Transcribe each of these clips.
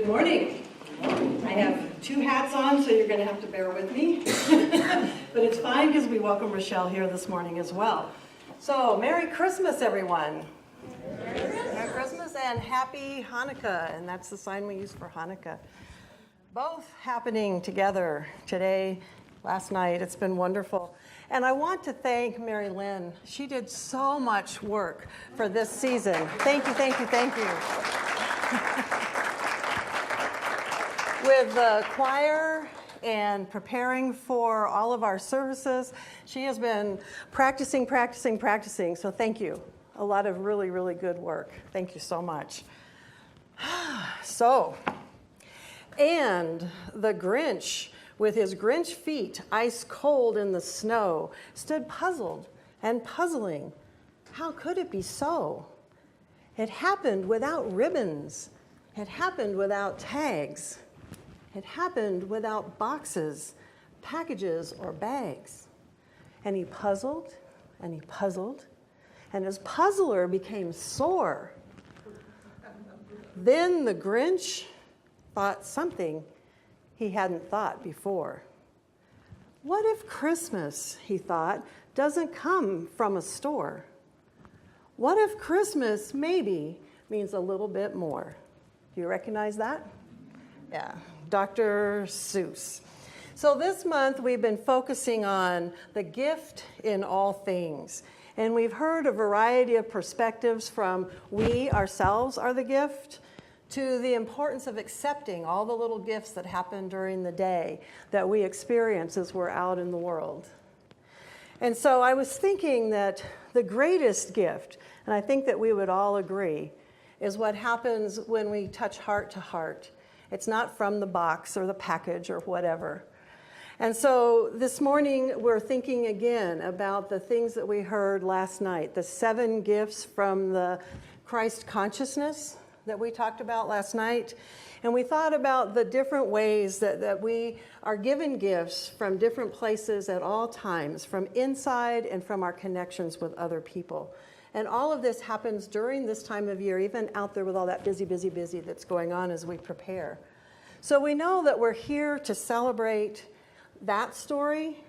Good morning. I have two hats on, so you're going to have to bear with me. But it's fine because we welcome Rochelle here this morning as well. So, Merry Christmas, everyone. Merry Christmas and Happy Hanukkah, and that's the sign we use for Hanukkah. Both happening together today, last night. It's been wonderful. And I want to thank Mary Lynn. She did so much work for this season. Thank you, thank you, thank you. With the choir and preparing for all of our services, she has been practicing. So thank you. A lot of really, really good work. Thank you so much. And the Grinch, with his Grinch feet ice cold in the snow, stood puzzled and puzzling. How could it be so? It happened without ribbons. It happened without tags. It happened without boxes, packages, or bags. And he puzzled, and he puzzled, and his puzzler became sore. Then the Grinch thought something he hadn't thought before. What if Christmas, he thought, doesn't come from a store? What if Christmas maybe means a little bit more? Do you recognize that? Yeah, Dr. Seuss. So this month we've been focusing on the gift in all things. And we've heard a variety of perspectives from we ourselves are the gift to the importance of accepting all the little gifts that happen during the day that we experience as we're out in the world. And so I was thinking that the greatest gift, and I think that we would all agree, is what happens when we touch heart to heart. It's not from the box or the package or whatever. And so this morning we're thinking again about the things that we heard last night, the 7 gifts from the Christ consciousness that we talked about last night. And we thought about the different ways that we are given gifts from different places at all times, from inside and from our connections with other people. And all of this happens during this time of year, even out there with all that busy that's going on as we prepare. So we know that we're here to celebrate that story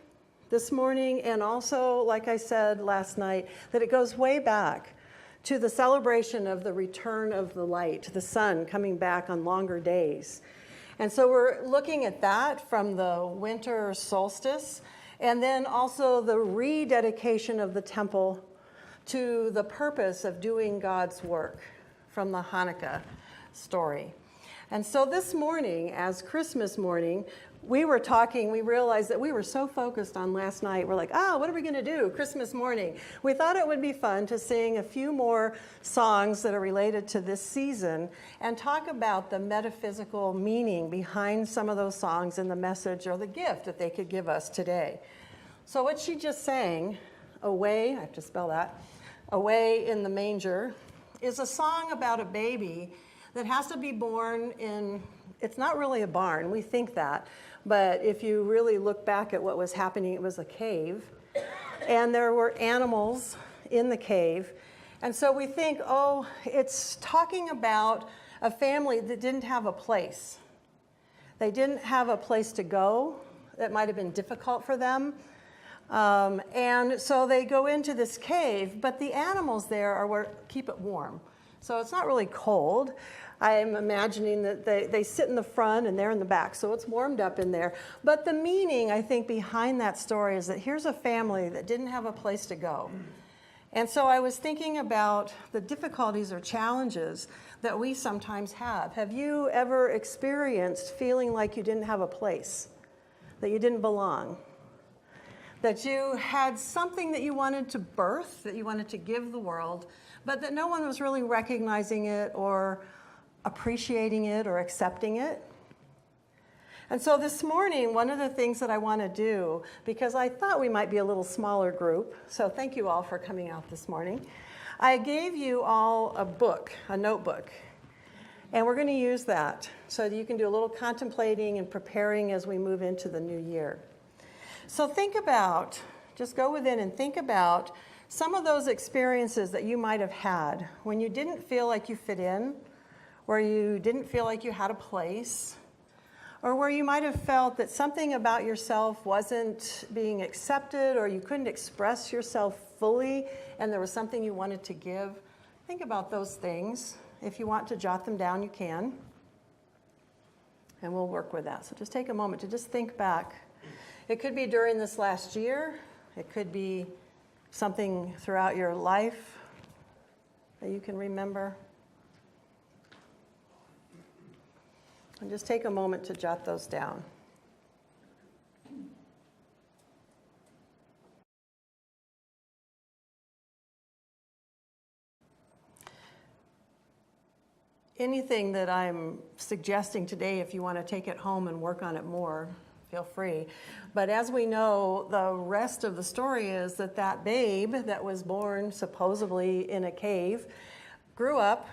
this morning, and also, like I said last night, that it goes way back to the celebration of the return of the light, the sun coming back on longer days. And so we're looking at that from the winter solstice, and then also the rededication of the temple to the purpose of doing God's work from the Hanukkah story. And so this morning, as Christmas morning, we realized that we were so focused on last night. We're like, what are we going to do Christmas morning? We thought it would be fun to sing a few more songs that are related to this season and talk about the metaphysical meaning behind some of those songs and the message or the gift that they could give us today. So what she just sang, Away, I have to spell that, Away in the Manger, is a song about a baby that has to be born in, it's not really a barn, we think that, but if you really look back at what was happening, it was a cave, and there were animals in the cave, and so we think, it's talking about a family that didn't have a place. They didn't have a place to go. That might have been difficult for them. And so they go into this cave, but the animals there are where keep it warm. So it's not really cold. I'm imagining that they sit in the front and they're in the back, so it's warmed up in there. But the meaning, I think, behind that story is that here's a family that didn't have a place to go. And so I was thinking about the difficulties or challenges that we sometimes have. Have you ever experienced feeling like you didn't have a place, that you didn't belong? That you had something that you wanted to birth, that you wanted to give the world, but that no one was really recognizing it or appreciating it or accepting it? And so this morning, one of the things that I want to do, because I thought we might be a little smaller group, so thank you all for coming out this morning, I gave you all a book, a notebook, and we're going to use that so that you can do a little contemplating and preparing as we move into the new year. So just go within and think about some of those experiences that you might have had when you didn't feel like you fit in, where you didn't feel like you had a place, or where you might have felt that something about yourself wasn't being accepted, or you couldn't express yourself fully and there was something you wanted to give. Think about those things. If you want to jot them down, you can. And we'll work with that. So just take a moment to just think back. It could be during this last year. It could be something throughout your life that you can remember. And just take a moment to jot those down. Anything that I'm suggesting today, if you want to take it home and work on it more, feel free. But as we know, the rest of the story is that that babe that was born supposedly in a cave grew up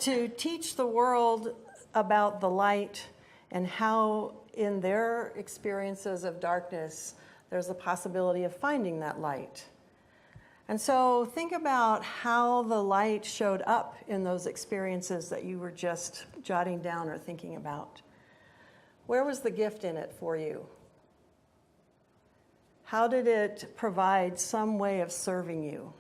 to teach the world about the light and how in their experiences of darkness, there's a possibility of finding that light. And so think about how the light showed up in those experiences that you were just jotting down or thinking about. Where was the gift in it for you? How did it provide some way of serving you?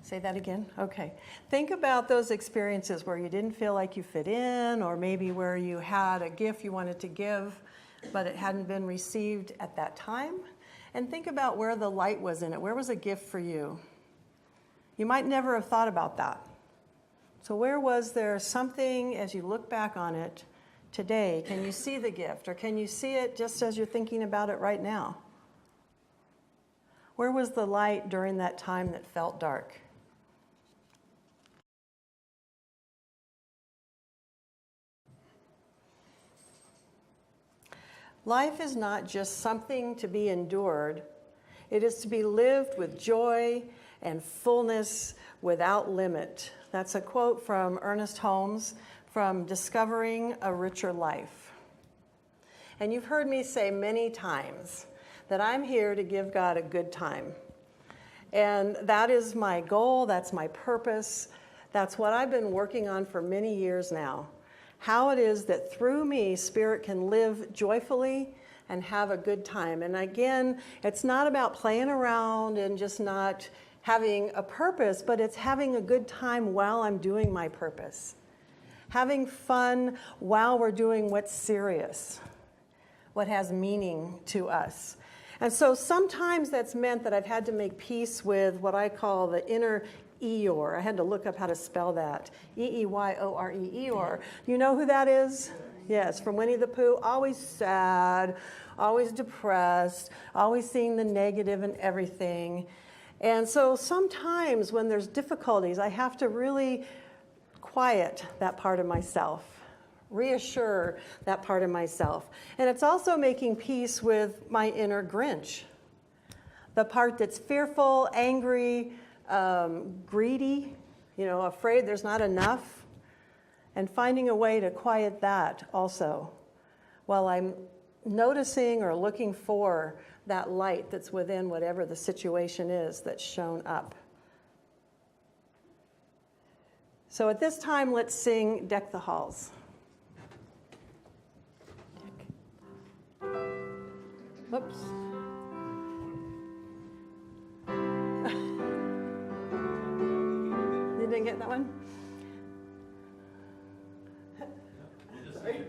Say that again? Okay. Think about those experiences where you didn't feel like you fit in, or maybe where you had a gift you wanted to give, but it hadn't been received at that time. And think about where the light was in it. Where was a gift for you? You might never have thought about that. So where was there something, as you look back on it today, can you see the gift, or can you see it just as you're thinking about it right now? Where was the light during that time that felt dark? Life is not just something to be endured. It is to be lived with joy and fullness without limit. That's a quote from Ernest Holmes from Discovering a Richer Life. And you've heard me say many times that I'm here to give God a good time. And that is my goal, that's my purpose, that's what I've been working on for many years now. How it is that through me, Spirit can live joyfully and have a good time. And again, it's not about playing around and just not having a purpose, but it's having a good time while I'm doing my purpose. Having fun while we're doing what's serious, what has meaning to us. And so sometimes that's meant that I've had to make peace with what I call the inner Eeyore. I had to look up how to spell that. E-E-Y-O-R-E, Eeyore. You know who that is? Yes, from Winnie the Pooh. Always sad, always depressed, always seeing the negative in everything. And so sometimes when there's difficulties, I have to really quiet that part of myself, reassure that part of myself. And it's also making peace with my inner Grinch, the part that's fearful, angry, greedy, afraid there's not enough, and finding a way to quiet that also while I'm noticing or looking for that light that's within whatever the situation is that's shown up. So at this time, let's sing Deck the Halls. Whoops. Didn't get that one?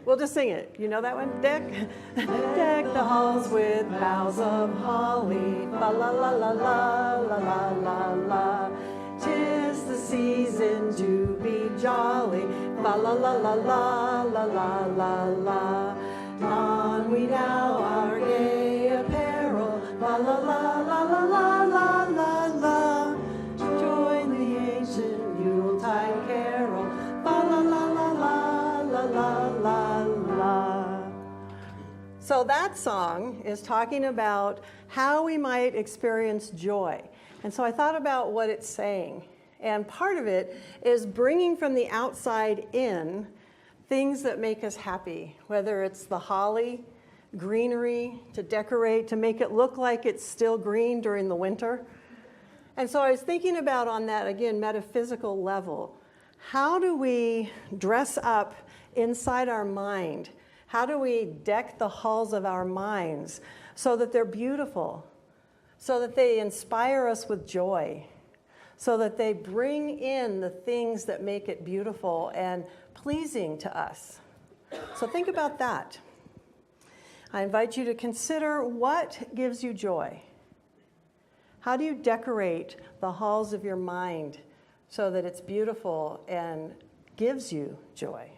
We'll just sing it. You know that one? Deck the halls with boughs of holly. La la la la la la la la la. 'Tis the season to be jolly. La la la la la la la la la. Don we now our gay apparel. La la la la la la la la la. Join the ancient Yuletide carol. La la la la la la la la la. So that song is talking about how we might experience joy. And so I thought about what it's saying. And part of it is bringing from the outside in things that make us happy, whether it's the holly, greenery, to decorate, to make it look like it's still green during the winter. And so I was thinking about on that, again, metaphysical level, how do we dress up inside our mind? How do we deck the halls of our minds so that they're beautiful, so that they inspire us with joy, so that they bring in the things that make it beautiful and pleasing to us? So think about that. I invite you to consider what gives you joy. How do you decorate the halls of your mind so that it's beautiful and gives you joy?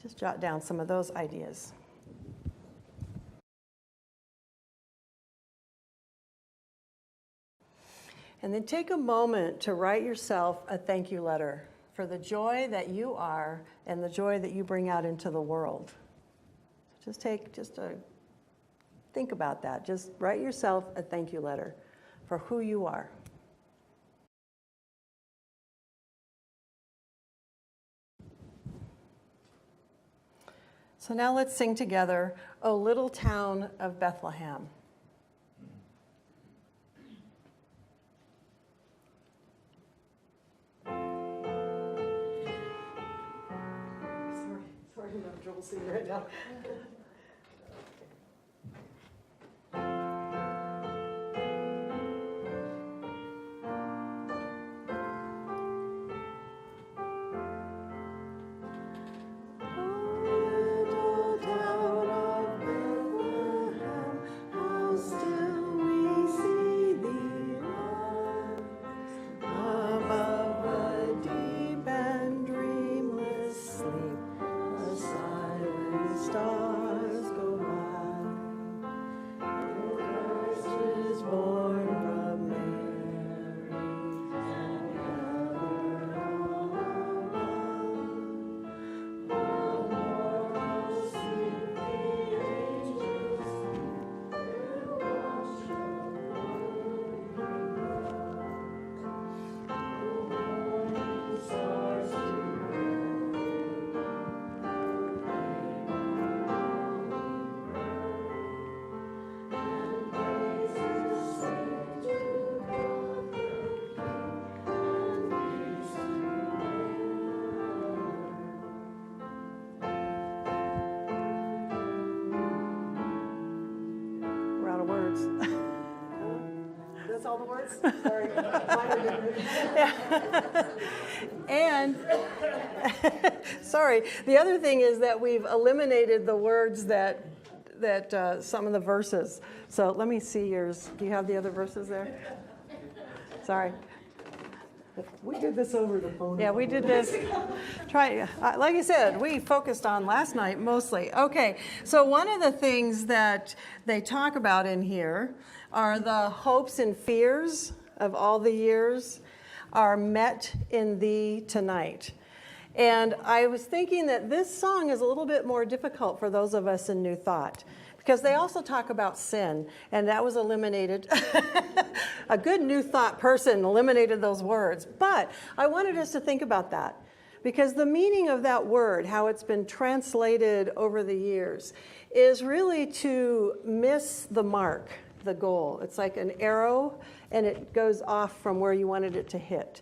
Just jot down some of those ideas. And then take a moment to write yourself a thank you letter for the joy that you are and the joy that you bring out into the world. Think about that. Just write yourself a thank you letter for who you are. So now let's sing together, O Little Town of Bethlehem. Sorry, I'm not trouble singing right now. That's all the words? Sorry. Yeah. And, sorry, the other thing is that we've eliminated the words that some of the verses. So let me see yours. Do you have the other verses there? Sorry. We did this over the phone. Yeah, we did this. Like I said, we focused on last night mostly. Okay, so one of the things that they talk about in here are the hopes and fears of all the years are met in thee tonight. And I was thinking that this song is a little bit more difficult for those of us in New Thought, because they also talk about sin, and that was eliminated. A good New Thought person eliminated those words. But I wanted us to think about that, because the meaning of that word, how it's been translated over the years, is really to miss the mark, the goal. It's like an arrow, and it goes off from where you wanted it to hit.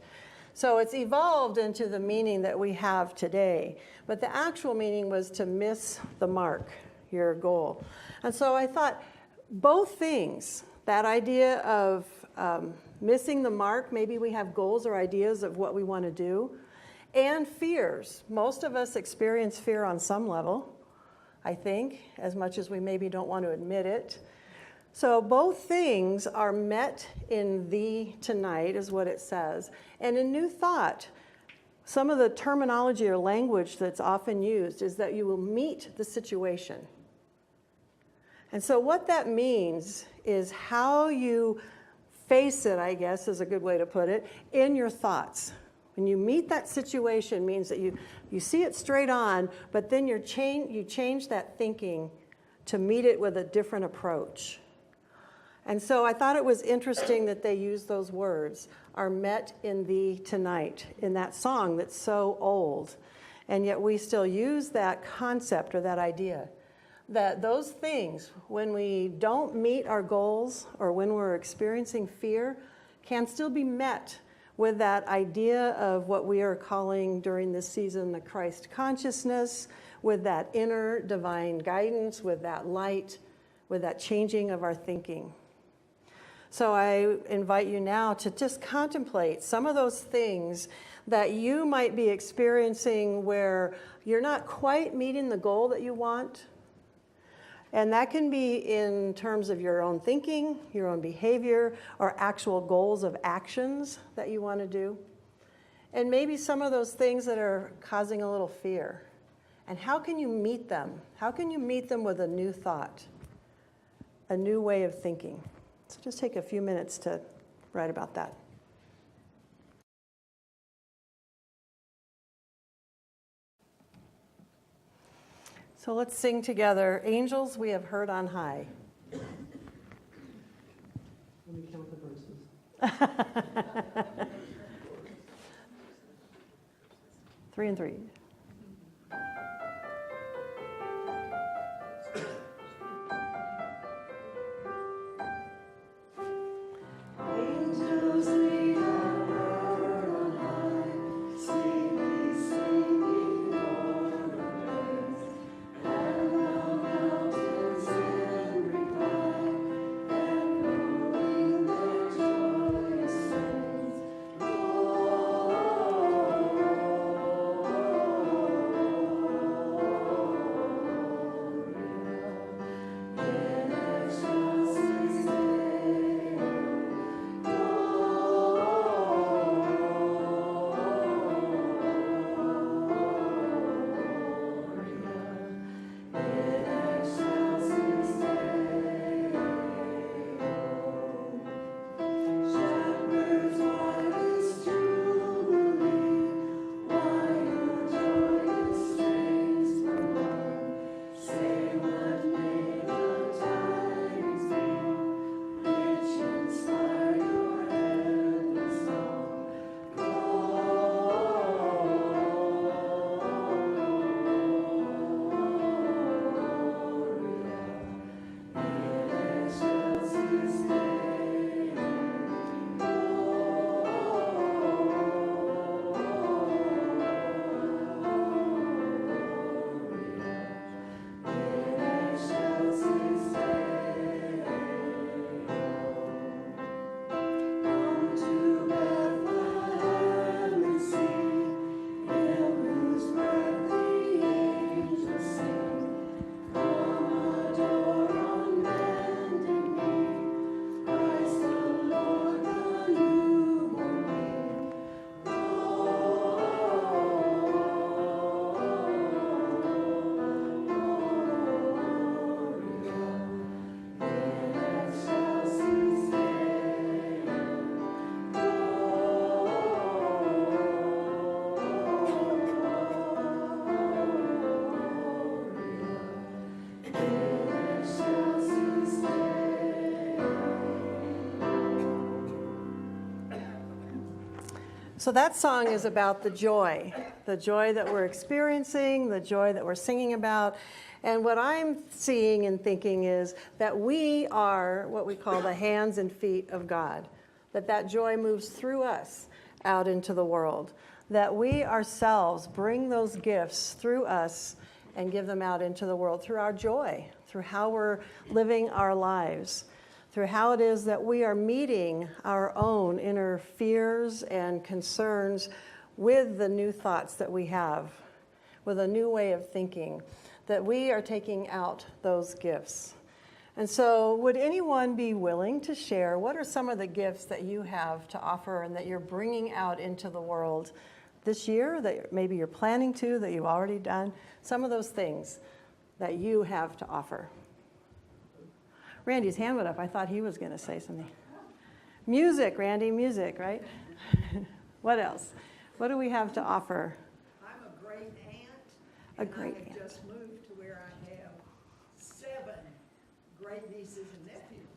So it's evolved into the meaning that we have today. But the actual meaning was to miss the mark, your goal. And so I thought both things, that idea of missing the mark, maybe we have goals or ideas of what we want to do, and fears. Most of us experience fear on some level, I think, as much as we maybe don't want to admit it. So both things are met in thee tonight, is what it says. And in New Thought, some of the terminology or language that's often used is that you will meet the situation. And so what that means is how you face it, I guess, is a good way to put it, in your thoughts. When you meet that situation means that you see it straight on, but then you change that thinking to meet it with a different approach. And so I thought it was interesting that they use those words, are met in thee tonight, in that song that's so old. And yet we still use that concept or that idea that those things, when we don't meet our goals or when we're experiencing fear, can still be met with that idea of what we are calling during this season the Christ consciousness, with that inner divine guidance, with that light, with that changing of our thinking. So I invite you now to just contemplate some of those things that you might be experiencing where you're not quite meeting the goal that you want. And that can be in terms of your own thinking, your own behavior, or actual goals of actions that you want to do. And maybe some of those things that are causing a little fear. And how can you meet them? How can you meet them with a new thought, a new way of thinking? So just take a few minutes to write about that. So let's sing together, Angels We Have Heard on High. Let me count the verses. 3 and 3. Angels we have heard on high, sweetly singing Lord of praise, and the mountains in reply, echoing their joyous strains. In excelsis Shepherds, why this jubilee? Why your joyous strains prolong? Say what may the tidings be, which inspire your endless song. Come to Bethlehem and see, Him whose birth the angels sing. Come adore on bended knee, Christ the Lord, the newborn King. In excelsis So that song is about the joy that we're experiencing, the joy that we're singing about. And what I'm seeing and thinking is that we are what we call the hands and feet of God, that joy moves through us out into the world, that we ourselves bring those gifts through us and give them out into the world through our joy, through how we're living our lives, through how it is that we are meeting our own inner fears and concerns with the new thoughts that we have, with a new way of thinking, that we are taking out those gifts. And so would anyone be willing to share what are some of the gifts that you have to offer and that you're bringing out into the world this year, that maybe you're planning to, that you've already done? Some of those things that you have to offer. Randy's hand went up. I thought he was going to say something. Music, Randy, music, right? What else? What do we have to offer? I'm a great aunt. A great and I aunt. have just moved to where I have 7 great nieces and nephews.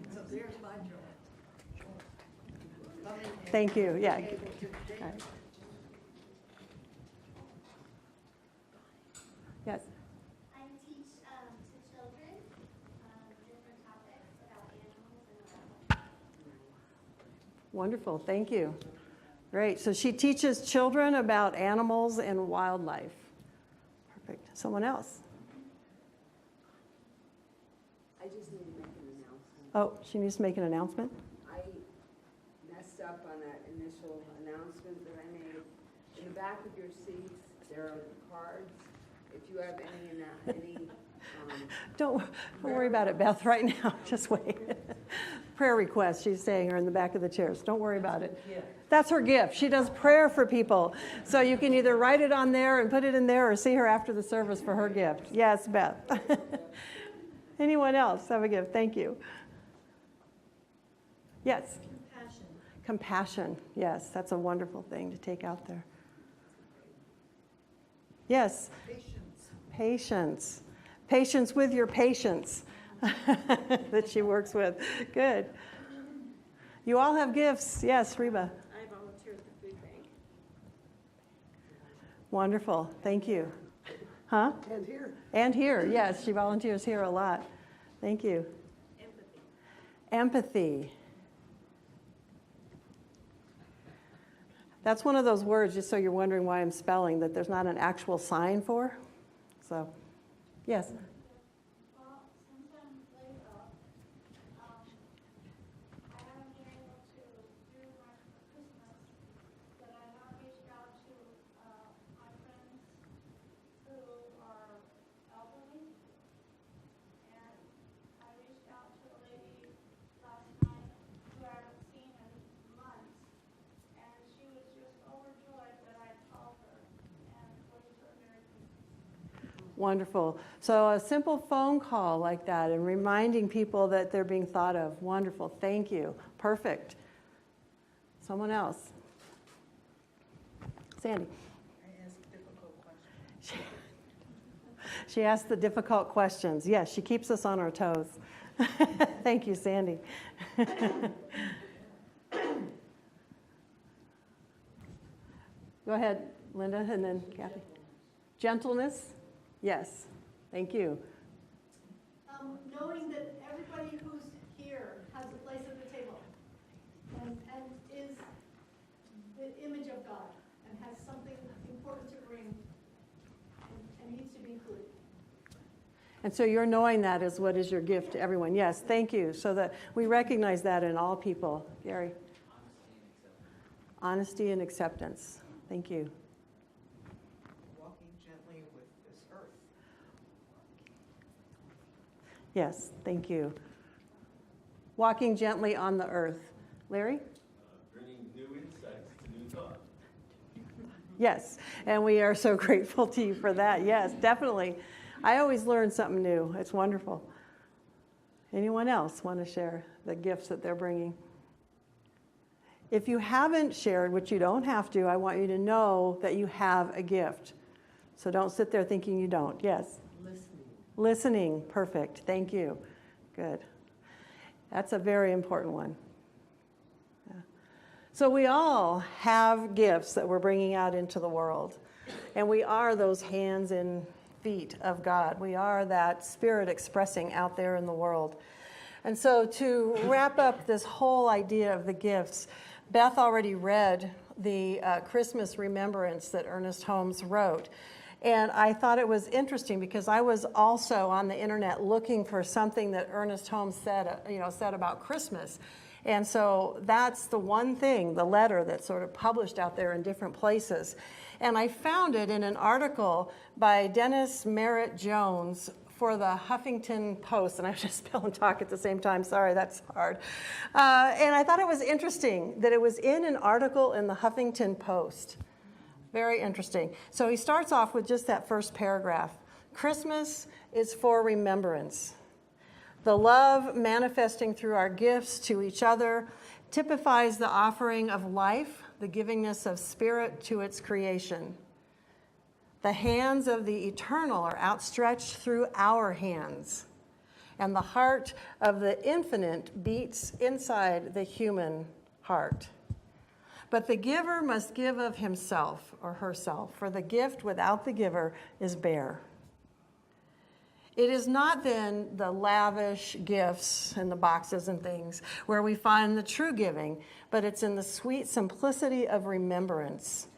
And so there's my joy. Thank you. Yeah. Being able to All right. Wonderful, thank you. Great, so she teaches children about animals and wildlife. Perfect. Someone else? I just need to make an announcement. Oh, she needs to make an announcement? I messed up on that initial announcement that I made. In the back of your seats, there are cards. If you have any Don't worry about it, Beth, right now. Just wait. Prayer requests, she's saying, are in the back of the chairs. Don't worry about it. That's her gift. She does prayer for people. So you can either write it on there and put it in there or see her after the service for her gift. Yes, Beth. Anyone else have a gift? Thank you. Yes? Compassion. Compassion. Yes, that's a wonderful thing to take out there. Yes? Patience. Patience. Patience with your patients that she works with. Good. You all have gifts. Yes, Reba. I volunteer at the food bank. Wonderful. Thank you. Huh? And here. And here. Yes, she volunteers here a lot. Thank you. Empathy. That's one of those words, just so you're wondering why I'm spelling, that there's not an actual sign for. So, yes. Well, since I'm laid up, I haven't been able to do much for Christmas, but I have reached out to my friends who are elderly, and I reached out to a lady last night who I haven't seen in months, and she was just overjoyed that I called her and wished her Merry Christmas. Wonderful. So a simple phone call like that and reminding people that they're being thought of. Wonderful. Thank you. Perfect. Someone else. Sandy. I ask difficult questions. She asks the difficult questions. Yes, she keeps us on our toes. Thank you, Sandy. Go ahead, Linda, and then Kathy. Gentleness? Yes. Thank you. Knowing that everybody who's here has a place at the table and is the image of God and has something important to bring and needs to be included. And so you're knowing that is what is your gift to everyone. Yes, thank you. So that we recognize that in all people. Gary. Honesty and acceptance. Thank you. Walking gently with this earth. Yes, thank you. Walking gently on the earth. Larry? Bringing new insights to new thought. Yes, and we are so grateful to you for that. Yes, definitely. I always learn something new. It's wonderful. Anyone else want to share the gifts that they're bringing? If you haven't shared, which you don't have to, I want you to know that you have a gift. So don't sit there thinking you don't. Yes? Listening. Perfect. Thank you. Good. That's a very important one. Yeah. So we all have gifts that we're bringing out into the world. And we are those hands and feet of God. We are that spirit expressing out there in the world. And so to wrap up this whole idea of the gifts, Beth already read the Christmas remembrance that Ernest Holmes wrote. And I thought it was interesting because I was also on the internet looking for something that Ernest Holmes said about Christmas. And so that's the one thing, the letter that's sort of published out there in different places. And I found it in an article by Dennis Merritt Jones for the Huffington Post. And I just spell and talk at the same time. Sorry, that's hard. And I thought it was interesting that it was in an article in the Huffington Post. Very interesting. So he starts off with just that first paragraph. Christmas is for remembrance. The love manifesting through our gifts to each other typifies the offering of life, the givingness of spirit to its creation. The hands of the eternal are outstretched through our hands, and the heart of the infinite beats inside the human heart. But the giver must give of himself or herself, for the gift without the giver is bare. It is not then the lavish gifts and the boxes and things where we find the true giving, but it's in the sweet simplicity of remembrance,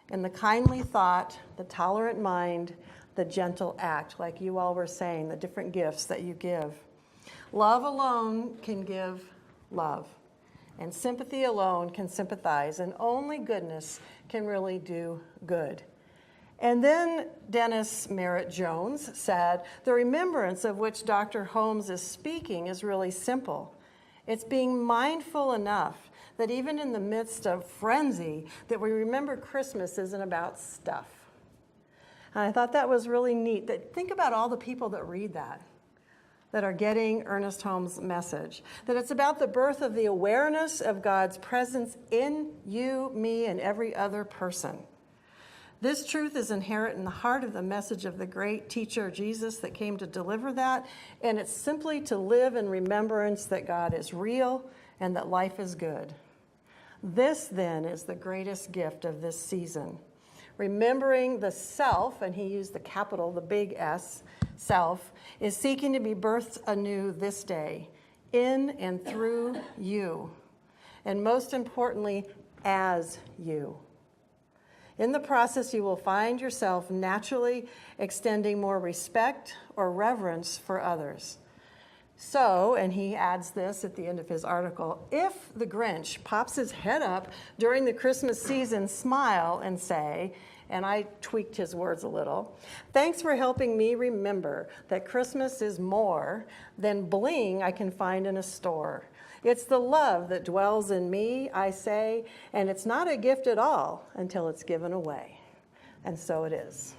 in the kindly thought, the tolerant mind, the gentle act, like you all were saying, the different gifts that you give. Love alone can give love, and sympathy alone can sympathize, and only goodness can really do good. And then Dennis Merritt Jones said, the remembrance of which Dr. Holmes is speaking is really simple. It's being mindful enough that even in the midst of frenzy, that we remember Christmas isn't about stuff. And I thought that was really neat. Think about all the people that read that are getting Ernest Holmes' message, that it's about the birth of the awareness of God's presence in you, me, and every other person. This truth is inherent in the heart of the message of the great teacher Jesus that came to deliver that, and it's simply to live in remembrance that God is real and that life is good. This, then, is the greatest gift of this season. Remembering the self, and he used the capital, the big S, self, is seeking to be birthed anew this day, in and through you, and most importantly, as you. In the process, you will find yourself naturally extending more respect or reverence for others. So, and he adds this at the end of his article, if the Grinch pops his head up during the Christmas season, smile and say, and I tweaked his words a little, thanks for helping me remember that Christmas is more than bling I can find in a store. It's the love that dwells in me, I say, and it's not a gift at all until it's given away. And so it is.